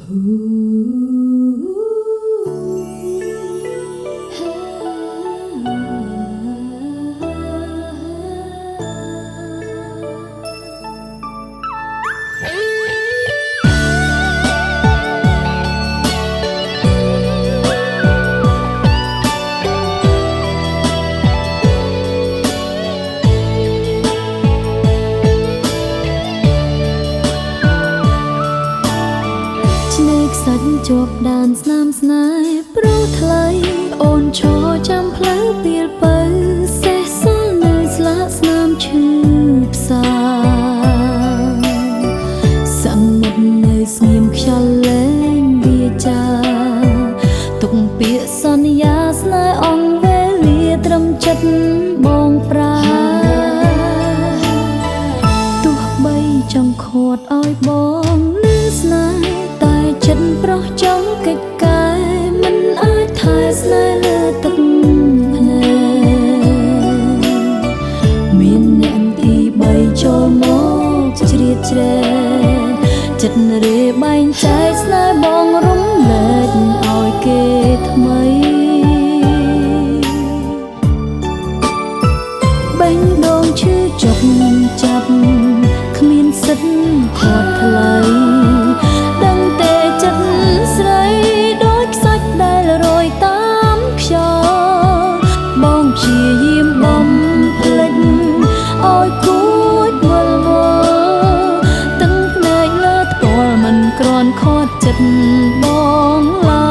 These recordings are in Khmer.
ជាប់ដានស្នាមស្នេហ៍ព្រោះថ្លៃអូនឈរចាំផ្លូវពីលបើសេះសល់នៅស្លាកស្នាមឈឺផ្សាសមុទ្រនៅស្ងៀមខ្យល់លែងវាចាទុកពាក្យសន្យាស្នេហ៍អង្វេលាត្រឹមចិត្តបងប្រាទោះបីចង់ខត់ឲ្យបងនឹងស្នេហ៍តែចិត្តប្រុសចង់កិច្ចកាយមិនអាចថែស្នេហ៍លើទឹកភ្នែកមានអ្នកទី3ចូលមកជ្រៀតជ្រែកចិត្តរេបែងចែកស្នេហ៍បងរំលែកឲ្យគេថ្មីបេះដូងឈឺចុកចាប់គ្មានសិទ្ធិខាត់ថ្លៃដឹងទេចិត្តស្រីដូចខ្សាច់ដែលរយតាមខ្យល់បងព្យាយាមបំភ្លេចឲ្យគួចវល់វល់ទាំងភ្នែកលើផ្ទាល់មិនគ្រាន់ខត់ចិត្តបងឡើ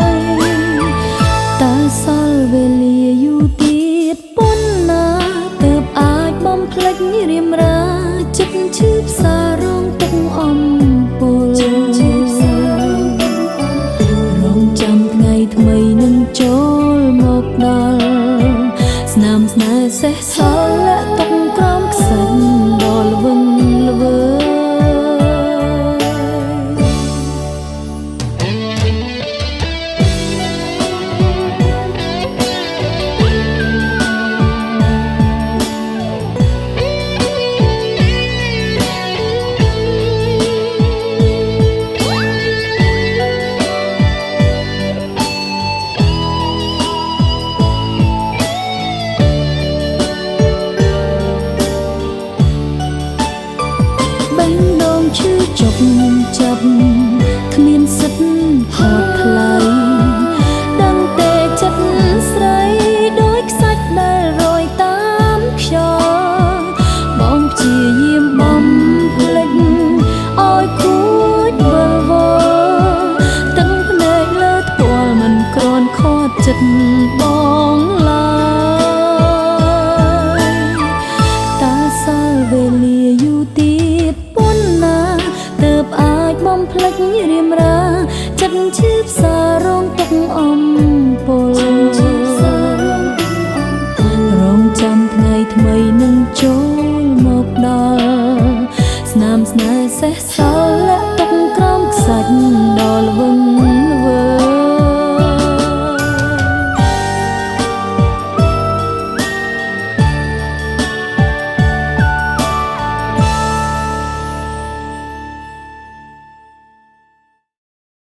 យតើសល់វេលាយូរទៀតប៉ុណ្ណាទើបអាចបំភ្លេចរៀមរាចិត្តឈឺផ្សារងទុកអំពលរងចាំថ្ងៃថ្មីនឹងចូលមកដល់ស្នាមស្នេហ៍សេះសល់លាក់ទុកក្រោមខ្សាច់ដល់ល្វឹងល្វើឈឺចុកចាប់គ្មានសិទ្ធិហត់ថ្លៃដឹងទេចិត្តស្រីដូចខ្សាច់ដែលរយតាមខ្យល់បងព្យាយាមបំភ្លេចឲ្យគួចវល់វល់ទាំងភ្នែកលើផ្ទាល់មិនគ្រាន់ខត់ចិត្តបងឡើយតើសល់វេលាយូរទៀតប៉ុណ្ណាទើបអាចបំភ្លេចរៀមរាចិត្តឈឺផ្សារងទុកអំពលរងចាំថ្ងៃថ្មីនឹងចូលមកដល់ស្នាមស្នេហ៍សេះសល់លាក់ទុកក្រោមខ្សាច់ដល់ល្វឹង